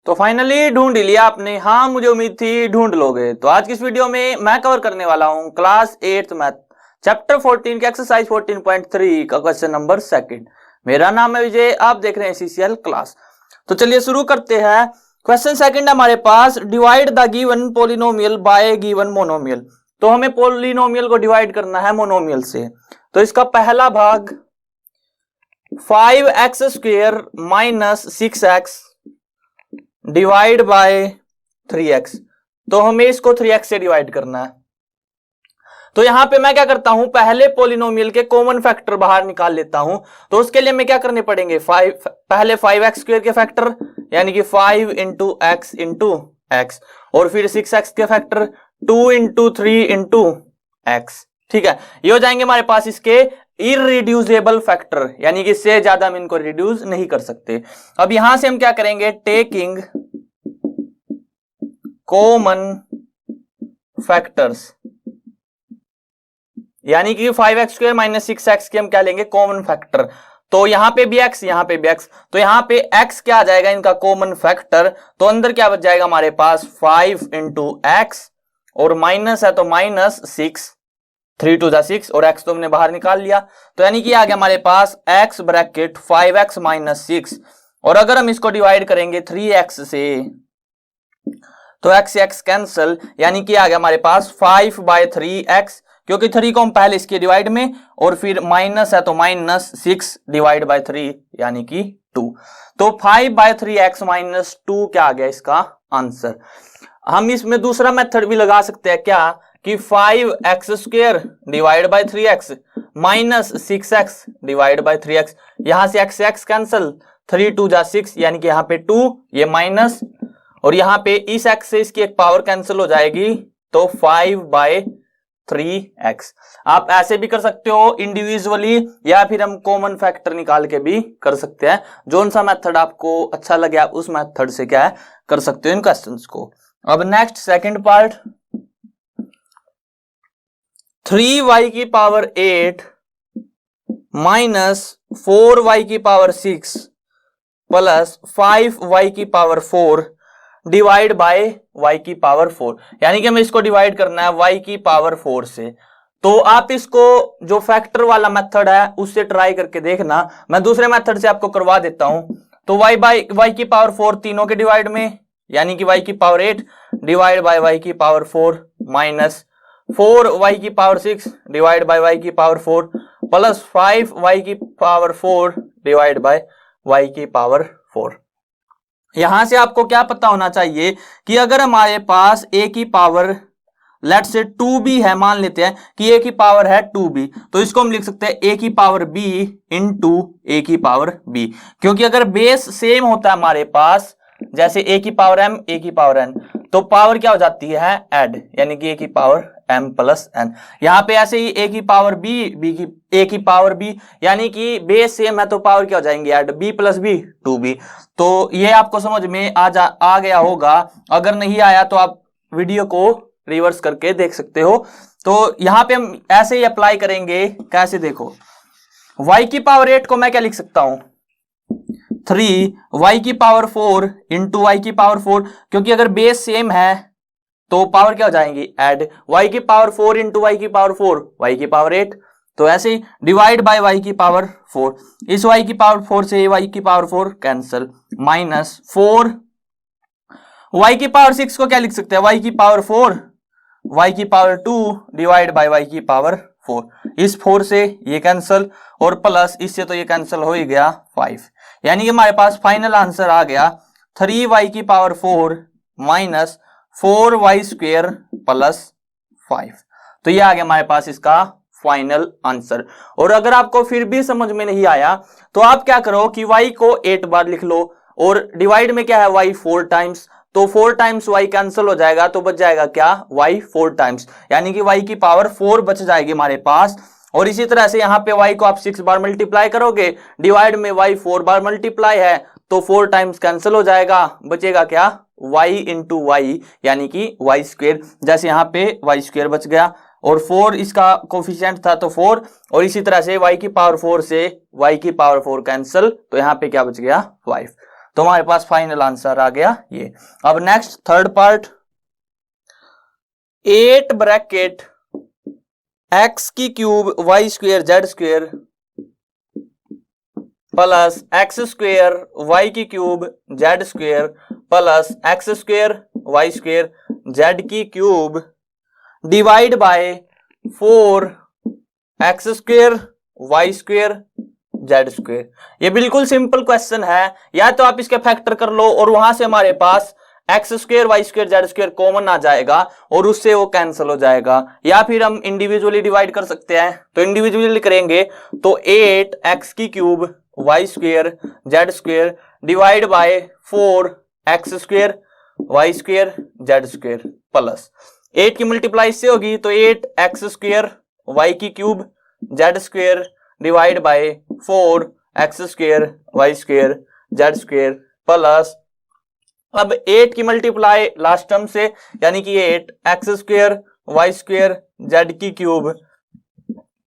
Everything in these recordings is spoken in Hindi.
तो फाइनली ढूंढ लिया आपने। हाँ, मुझे उम्मीद थी ढूंढ लोगे। तो आज की इस वीडियो में मैं कवर करने वाला हूं क्लास 8th मैथ चैप्टर 14 के एक्सरसाइज 14.3 का क्वेश्चन नंबर 2। मेरा नाम है विजय, आप देख रहे हैं सीसीएल क्लास। तो चलिए शुरू करते हैं। क्वेश्चन 2 हमारे पास, divide the given polynomial by given monomial. तो हमें पॉलिनोमियल को डिवाइड करना है मोनोमियल से। तो इसका पहला भाग 5x² minus 6x divide by 3x। तो हमें इसको 3x से डिवाइड करना है। तो यहां पे मैं क्या करता हूं, पहले पॉलिनोमियल के कॉमन फैक्टर बाहर निकाल लेता हूं। तो उसके लिए हमें क्या करने पड़ेंगे, पहले 5x² के फैक्टर यानी कि 5 इंटू x और फिर 6x के फैक्टर 2 इंटू 3 इंटू x। ठीक है, ये हो जाएंगे हमारे पास इसके इररिड्यूसेबल फैक्टर, यानी कि इससे ज्यादा हम इनको रिड्यूस नहीं कर सकते। अब यहां से हम क्या करेंगे, टेकिंग कॉमन फैक्टर्स, यानी कि 5x² माइनस 6x के हम क्या लेंगे, कॉमन फैक्टर। तो यहां पे भी x, यहां पे भी x, तो यहां पे x क्या आ जाएगा, इनका कॉमन फैक्टर। तो अंदर क्या बच जाएगा हमारे पास 5 इंटू x और माइनस है तो माइनस 6, 3 टू 6 और x तो हमने बाहर निकाल लिया। तो यानी कि आ गया हमारे पास x ब्रैकेट 5x माइनस 6। और अगर हम इसको डिवाइड करेंगे 3x से तो x x कैंसल, यानी कि आ गया हमारे पास 5/3x, क्योंकि 3 को हम पहले इसके डिवाइड में, और फिर माइनस है तो माइनस 6 डिवाइड बाय 3 यानी कि 2। तो 5/3x माइनस 2 क्या आ गया इसका आंसर। हम इसमें दूसरा मेथड भी लगा सकते हैं क्या, कि 5x² divide by 3x minus 6x divide by 3x। यहां से x कैंसल, 3 टू 6 यानी कि यहां पे 2, ये माइनस, और यहां पे इस x से इसकी एक पावर कैंसिल हो जाएगी तो 5/3x। आप ऐसे भी कर सकते हो इंडिविजुअली, या फिर हम कॉमन फैक्टर निकाल के भी कर सकते हैं। जोन सा मेथड आपको अच्छा लगे आप उस मेथड से क्या है कर सकते हो इन क्वेश्चंस को। अब नेक्स्ट सेकंड पार्ट, 3y की पावर 8 माइनस 4y की पावर 6 प्लस 5y की पावर 4 डिवाइड बाय y की पावर 4। यानी कि हमें इसको डिवाइड करना है y की पावर 4 से। तो आप इसको जो फैक्टर वाला मेथड है उससे ट्राई करके देखना, मैं दूसरे मेथड से आपको करवा देता हूं। तो y की पावर 4 तीनों के डिवाइड में, यानी कि y की पावर 8 डिवाइड बाय y की पावर 4 माइनस 4y की पावर 6 डिवाइड बाय y की पावर 4 प्लस 5y की पावर 4 डिवाइड बाय y की पावर 4। यहां से आपको क्या पता होना चाहिए कि अगर हमारे पास a की पावर लेट से 2b है, मान लेते हैं कि a की पावर है 2b, तो इसको हम लिख सकते हैं a की पावर b इंटू a की पावर b, क्योंकि अगर बेस सेम होता है हमारे पास, जैसे a की पावर m a की पावर n, तो पावर क्या हो जाती है ऐड, यानी कि a की पावर m प्लस n। यहां पे ऐसे ही a की पावर b a की पावर b, यानी कि बेस सेम है तो पावर क्या हो जाएंगे add, b plus b 2b। तो ये आपको समझ में आ गया होगा। अगर नहीं आया तो आप वीडियो को रिवर्स करके देख सकते हो। तो यहां पे हम ऐसे ही अप्लाई करेंगे, कैसे देखो, y की पावर 8 को मैं क्या लिख सकता हूं, 3y की पावर 4 इंटू y की पावर 4, क्योंकि अगर बेस सेम है तो पावर क्या हो जाएंगी ऐड, y की पावर 4 इंटू y की पावर 4 y की पावर 8। तो ऐसे ही डिवाइड बाय y की पावर 4, इस y की पावर 4 से y की पावर 4 कैंसल, माइनस 4 y की पावर 6 को क्या लिख सकते हैं, y की पावर 4 y की पावर 2 डिवाइड बाय y की पावर 4, इस 4 से ये कैंसल और प्लस इससे तो ये कैंसल हो ही गया 5। यानी कि हमारे पास फाइनल आंसर आ गया 3y की पावर 4 माइनस 4y² प्लस 5। तो ये आ गया हमारे पास इसका फाइनल आंसर। और अगर आपको फिर भी समझ में नहीं आया तो आप क्या करो कि y को 8 बार लिख लो, और डिवाइड में क्या है y 4 टाइम्स, तो 4 टाइम्स y कैंसिल हो जाएगा तो बच जाएगा क्या y 4 टाइम्स, यानी कि y की पावर 4 बच जाएगी हमारे पास। और इसी तरह से यहाँ पे y को आप 6 बार मल्टीप्लाई करोगे, डिवाइड में y 4 बार मल्टीप्लाई है तो 4 टाइम्स कैंसिल हो जाएगा, बचेगा क्या y इंटू वाई, यानी कि y²। जैसे यहाँ पे y² बच गया और 4 इसका कोफिशिएंट था तो 4, और इसी तरह से y की पावर 4 से y की पावर 4 कैंसिल, तो यहाँ पे क्या बच गया 5। तो हमारे पास फाइनल आंसर आ गया ये। अब next third part, 8 bracket x की cube y square z square plus x square y की cube z square plus x square y square z की cube divide by 4 x square y square z square. ये बिल्कुल सिंपल क्वेश्चन है, या तो आप इसके फैक्टर कर लो और वहां से हमारे पास x square y square z square common आ जाएगा और उससे वो कैंसिल हो जाएगा, या फिर हम इंडिविजुअली डिवाइड कर सकते हैं। तो इंडिविजुअली करेंगे तो 8 एक्स की cube y square z square divide by 4 x square y square z square plus 8 की मल्टीप्लाई से होगी तो 8 एक्स स्क्वेयर वाई की cube z square divide by 4 x square y square z square plus अब 8 की मल्टीप्लाई लास्ट टर्म से, यानी कि 8 x square y square z की cube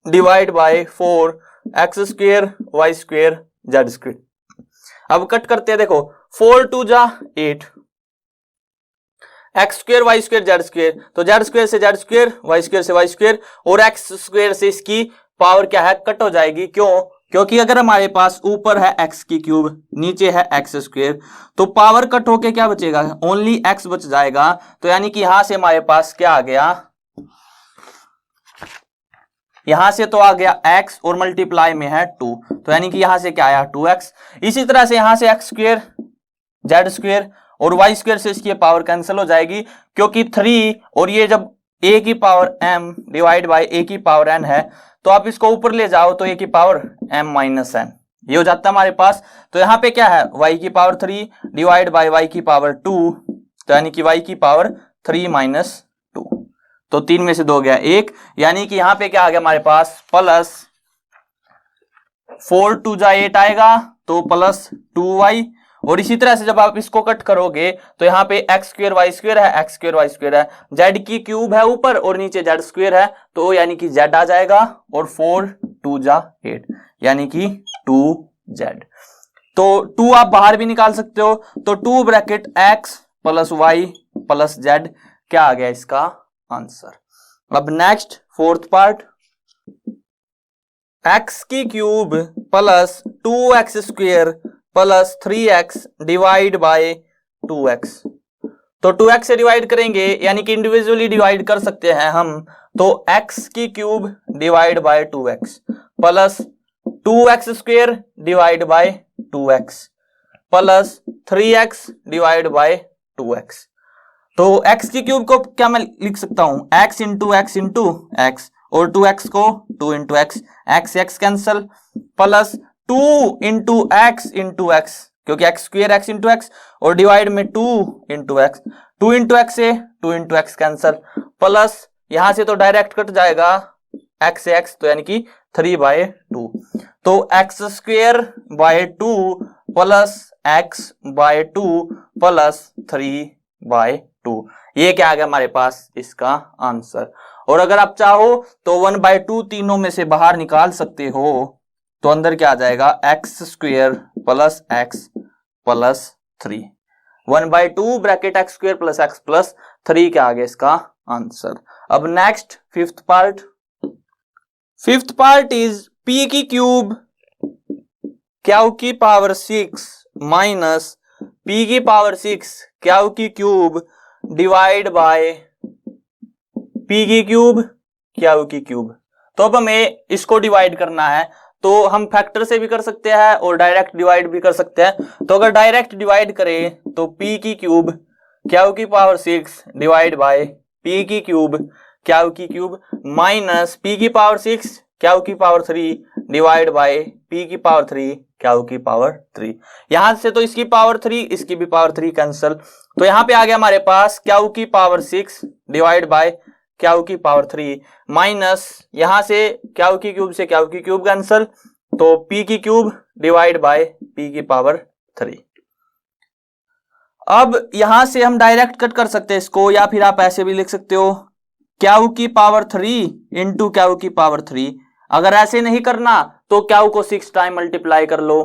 divide by 4 x square y square z square. अब कट करते हैं, देखो 4 2 जा 8 x square y square z square, तो जेड स्क्वेयर से जेड स्क्वेयर वाई स्क्वेयर से वाई स्क्वेयर और एक्स स्क्वेयर से इसकी पावर क्या है कट हो जाएगी। क्यों? क्योंकि अगर हमारे पास ऊपर है एक्स की क्यूब नीचे है एक्स स्क्वेयर तो पावर कट होके क्या बचेगा, ओनली एक्स बच जाएगा। तो यानी कि यहां से हमारे पास क्या आ गया, यहां से तो आ गया x और मल्टीप्लाई में है 2, तो यानी कि यहां से क्या आया 2x। इसी तरह से यहां से एक्स स्क्वेयर जेड स्क्वेयर और वाई स्क्वेयर से इसकी पावर कैंसिल हो जाएगी, क्योंकि 3 और ये जब a की power m divide by a की पावर n है तो आप इसको ऊपर ले जाओ तो a की पावर m माइनस n, ये हो जाता है हमारे पास। तो यहाँ पे क्या है y की पावर 3 डिवाइड बाय y की पावर 2, तो यानी कि y की पावर 3 माइनस 2, तो 3 में से 2 गया 1, यानी कि यहाँ पे क्या आ गया हमारे पास प्लस 4 2 जा 8 आएगा तो प्लस 2y। और इसी तरह से जब आप इसको कट करोगे तो यहाँ पे एक्स स्क्वेयर वाई स्क्वेयर है, एक्स स्क्वेयर वाई स्क्वेयर है, जेड की क्यूब है ऊपर और नीचे जेड स्क्वेयर है, तो यानी कि जेड आ जाएगा और 4 2 जा 8 यानी कि 2z। तो 2 आप बाहर भी निकाल सकते हो, तो 2 bracket x plus y plus z क्या आ गया इसका आंसर। अब नेक्स्ट फोर्थ पार्ट, एक्स की cube plus 2x square plus 3x divide by 2x। तो 2x से डिवाइड करेंगे यानी कि इंडिविजुअली डिवाइड कर सकते हैं हम, तो x की cube divide by 2x plus 2x square divide by 2x plus 3x divide by 2x। तो x की क्यूब को क्या मैं लिख सकता हूं, x इंटू x और 2x को 2 into x cancel plus 2 into x क्योंकि x square x into x और डिवाइड में 2 इंटू x से 2 इंटू x कैंसल प्लस यहां से तो डायरेक्ट कट जाएगा x से x, तो यानी कि 3/2, तो x square by 2 plus x by 2 plus 3/2, ये क्या आ गया हमारे पास इसका आंसर। और अगर आप चाहो तो 1/2 तीनों में से बाहर निकाल सकते हो, तो अंदर क्या आ जाएगा x square plus x plus 3, 1/2 bracket x square plus x plus 3 क्या आ गया इसका आंसर। अब next fifth part is p की क्यूब क्यू की पावर 6 माइनस p की पावर 6 क्यू की क्यूब डिवाइड बाय p की क्यूब क्यू की क्यूब। तो अब हमें इसको डिवाइड करना है, तो हम फैक्टर से भी कर सकते हैं और डायरेक्ट डिवाइड भी कर सकते हैं। तो अगर डायरेक्ट डिवाइड करें तो p की क्यूब क्यू की पावर 6 डिवाइड बाय p की क्यूब क्यू की क्यूब माइनस p की पावर 6 क्यू की पावर 3 डिवाइड बाय p की पावर 3 क्यू की पावर 3। यहां से तो इसकी पावर 3 इसकी भी पावर 3 कैंसल, तो यहां पे आ गया हमारे पास क्यू की पावर 6 डिवाइड बाय क्यू की पावर 3 माइनस यहां से क्यू की क्यूब से क्यू की क्यूब कैंसल, तो p की क्यूब डिवाइड बाय p की पावर 3। अब यहां से हम डायरेक्ट कट कर सकते हैं इसको, या फिर आप ऐसे भी लिख सकते हो क्यू की पावर 3 इंटू क्यू की पावर 3। अगर ऐसे नहीं करना तो क्यू को 6 टाइम मल्टीप्लाई कर लो,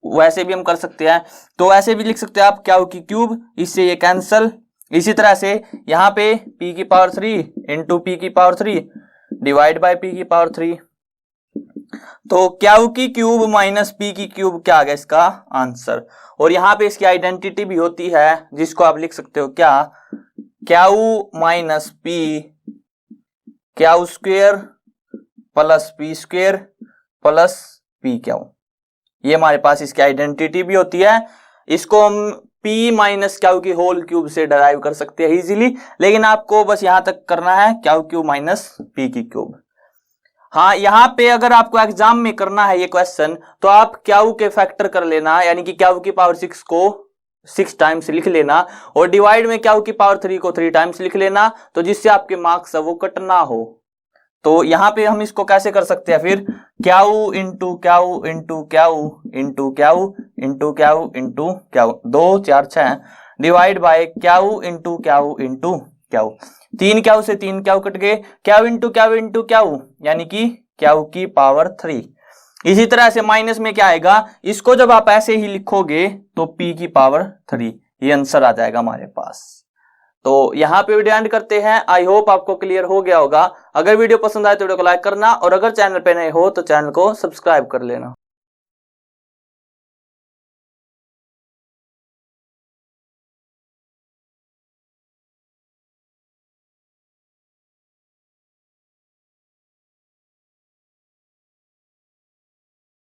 वैसे भी हम कर सकते हैं, तो ऐसे भी लिख सकते हैं आप क्यू की क्यूब, इससे ये कैंसल। इसी तरह से यहाँ पे p की पावर 3 इंटू पी की पावर 3 डिवाइड बाय p की पावर 3, तो क्यू की क्यूब माइनस पी की क्यूब क्या आ गया इसका आंसर। और यहाँ पे इसकी आइडेंटिटी भी होती है जिसको आप लिख सकते हो क्या, Q minus P Q square plus P square plus P Q, ये हमारे पास इसकी आइडेंटिटी भी होती है। इसको हम p माइनस क्यू की होल क्यूब से डराइव कर सकते हैं इजीली, लेकिन आपको बस यहां तक करना है क्यू क्यूब माइनस पी की क्यूब। हाँ, यहाँ पे अगर आपको एग्जाम में करना है ये क्वेश्चन, तो आप क्यू के फैक्टर कर लेना, यानी कि क्यू की पावर 6 को 6 टाइम्स लिख लेना और डिवाइड में क्यू की पावर 3 को 3 टाइम्स लिख लेना, तो जिससे आपके मार्क्स है वो कट ना हो। तो यहाँ पे हम इसको कैसे कर सकते हैं फिर, Q into Q into Q into Q into Q into Q, 2 4 6 divide by Q into Q into Q, 3 Q से 3 क्यू कट गए, क्यू इंटू क्यू यानी कि क्यू की पावर 3। इसी तरह से माइनस में क्या आएगा, इसको जब आप ऐसे ही लिखोगे तो p की पावर 3, ये आंसर आ जाएगा हमारे पास। तो यहाँ पे वीडियो एंड करते हैं। आई होप आपको क्लियर हो गया होगा। अगर वीडियो पसंद आए तो वीडियो को लाइक करना, और अगर चैनल पे नए हो तो चैनल को सब्सक्राइब कर लेना।